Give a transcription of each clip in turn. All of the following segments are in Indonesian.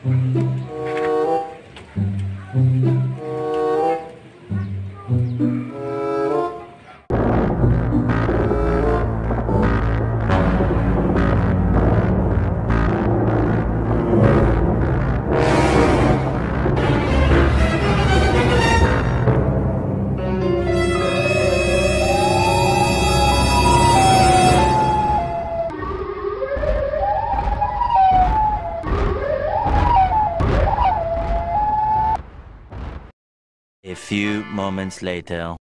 A few moments later.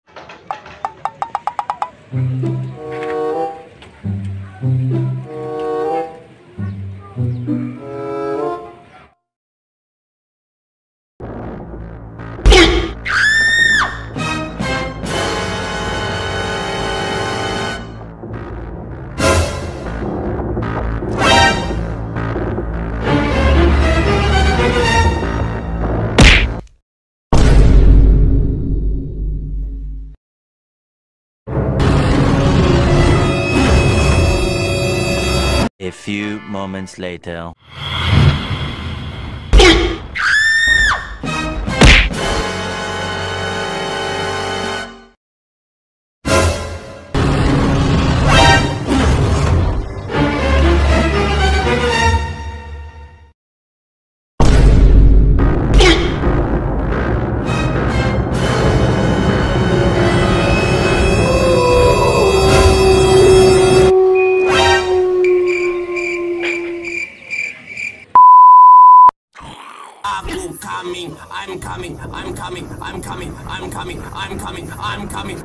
A few moments later. I'm coming, I'm coming, I'm coming, I'm coming, I'm coming, I'm coming.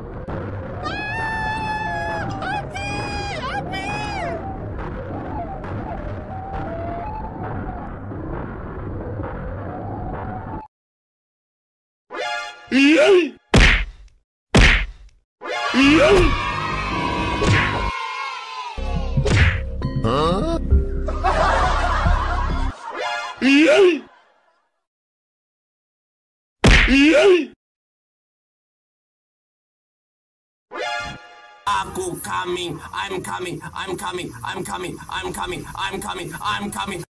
Huh? Aku coming, I'm coming, I'm coming, I'm coming, I'm coming, I'm coming, I'm coming.